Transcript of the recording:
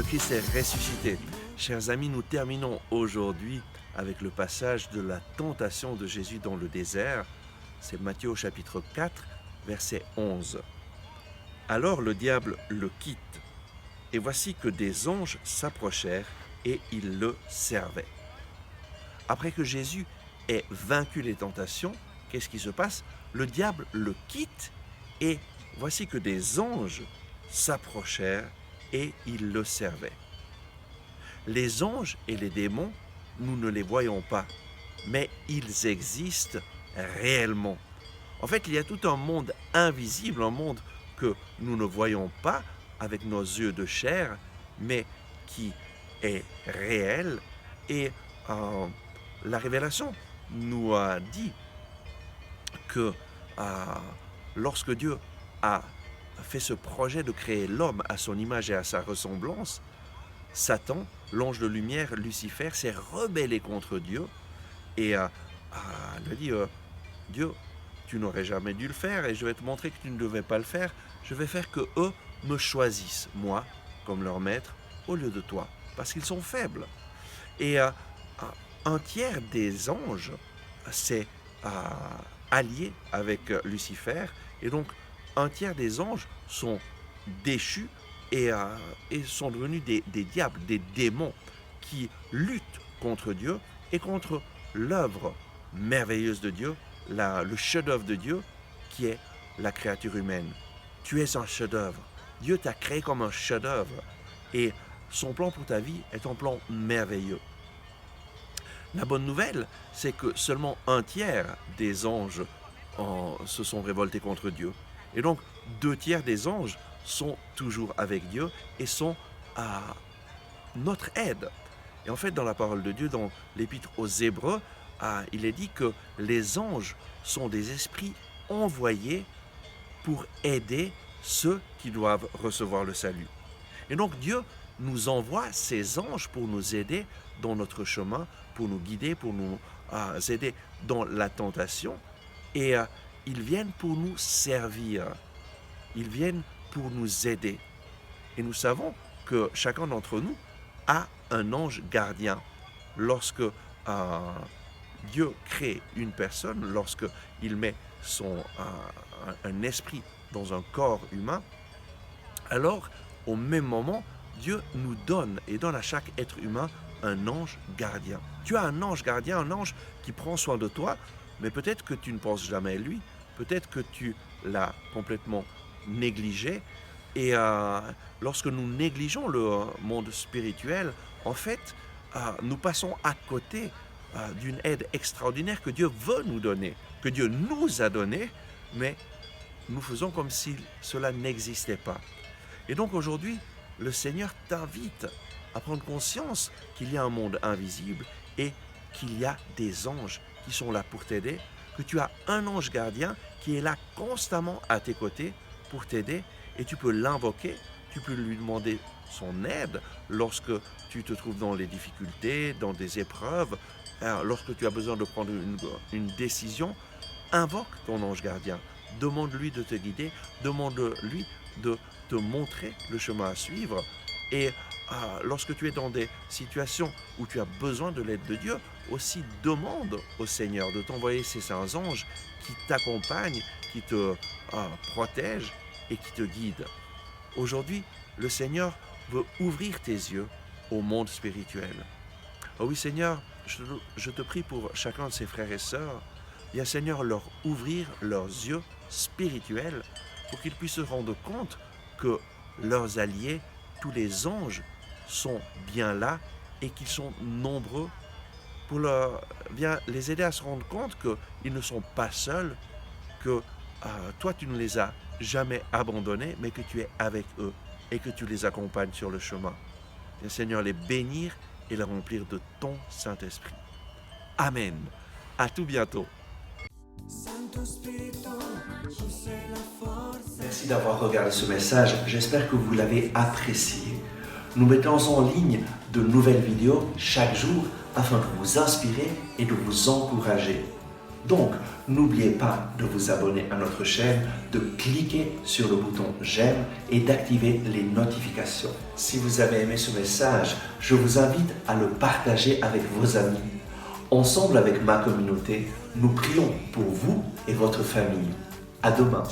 Christ est ressuscité. Chers amis, nous terminons aujourd'hui avec le passage de la tentation de Jésus dans le désert. C'est Matthieu au chapitre 4, verset 11. Alors le diable le quitte, et voici que des anges s'approchèrent et ils le servaient. Après que Jésus ait vaincu les tentations, qu'est-ce qui se passe? Le diable le quitte, et voici que des anges s'approchèrent et ils le servaient. Les anges et les démons, nous ne les voyons pas, mais ils existent réellement. En fait, il y a tout un monde invisible, un monde que nous ne voyons pas avec nos yeux de chair, mais qui est réel. Et la révélation nous a dit que lorsque Dieu a fait ce projet de créer l'homme à son image et à sa ressemblance, Satan, l'ange de lumière, Lucifer, s'est rebellé contre Dieu et lui a dit Dieu, tu n'aurais jamais dû le faire et je vais te montrer que tu ne devais pas le faire. Je vais faire que eux me choisissent, moi, comme leur maître, au lieu de toi, parce qu'ils sont faibles. Et un tiers des anges s'est allié avec Lucifer, et donc un tiers des anges sont déchus et sont devenus des diables, des démons qui luttent contre Dieu et contre l'œuvre merveilleuse de Dieu, le chef-d'œuvre de Dieu qui est la créature humaine. Tu es un chef-d'œuvre. Dieu t'a créé comme un chef-d'œuvre et son plan pour ta vie est un plan merveilleux. La bonne nouvelle, c'est que seulement un tiers des anges se sont révoltés contre Dieu. Et donc, 2 tiers des anges sont toujours avec Dieu et sont à notre aide. Et en fait, dans la parole de Dieu, dans l'épître aux Hébreux, il est dit que les anges sont des esprits envoyés pour aider ceux qui doivent recevoir le salut. Et donc, Dieu nous envoie ces anges pour nous aider dans notre chemin, pour nous guider, pour nous aider dans la tentation. Et ils viennent pour nous servir. Ils viennent pour nous aider. Et nous savons que chacun d'entre nous a un ange gardien. Lorsque Dieu crée une personne, lorsqu'il met un esprit dans un corps humain, alors au même moment, Dieu nous donne et donne à chaque être humain un ange gardien. Tu as un ange gardien, un ange qui prend soin de toi, mais peut-être que tu ne penses jamais à lui, peut-être que tu l'as complètement négligé. Et lorsque nous négligeons le monde spirituel, en fait, nous passons à côté d'une aide extraordinaire que Dieu veut nous donner, que Dieu nous a donné, mais nous faisons comme si cela n'existait pas. Et donc aujourd'hui, le Seigneur t'invite à prendre conscience qu'il y a un monde invisible et qu'il y a des anges qui sont là pour t'aider, que tu as un ange gardien qui est là constamment à tes côtés pour t'aider et tu peux l'invoquer, tu peux lui demander son aide lorsque tu te trouves dans les difficultés, dans des épreuves, lorsque tu as besoin de prendre une décision, invoque ton ange gardien, demande-lui de te guider, demande-lui de te montrer le chemin à suivre. Et lorsque tu es dans des situations où tu as besoin de l'aide de Dieu, aussi demande au Seigneur de t'envoyer ces saints anges qui t'accompagnent, qui te protègent et qui te guident. Aujourd'hui, le Seigneur veut ouvrir tes yeux au monde spirituel. Oh oui Seigneur, je te prie pour chacun de ces frères et sœurs, viens Seigneur leur ouvrir leurs yeux spirituels pour qu'ils puissent se rendre compte que leurs alliés, tous les anges, sont bien là et qu'ils sont nombreux pour les aider à se rendre compte qu'ils ne sont pas seuls, que toi tu ne les as jamais abandonnés, mais que tu es avec eux et que tu les accompagnes sur le chemin. Viens Seigneur les bénir et les remplir de ton Saint-Esprit. Amen. À tout bientôt. Merci d'avoir regardé ce message. J'espère que vous l'avez apprécié. Nous mettons en ligne de nouvelles vidéos chaque jour afin de vous inspirer et de vous encourager. Donc, n'oubliez pas de vous abonner à notre chaîne, de cliquer sur le bouton j'aime et d'activer les notifications. Si vous avez aimé ce message, je vous invite à le partager avec vos amis. Ensemble avec ma communauté, nous prions pour vous et votre famille. À demain.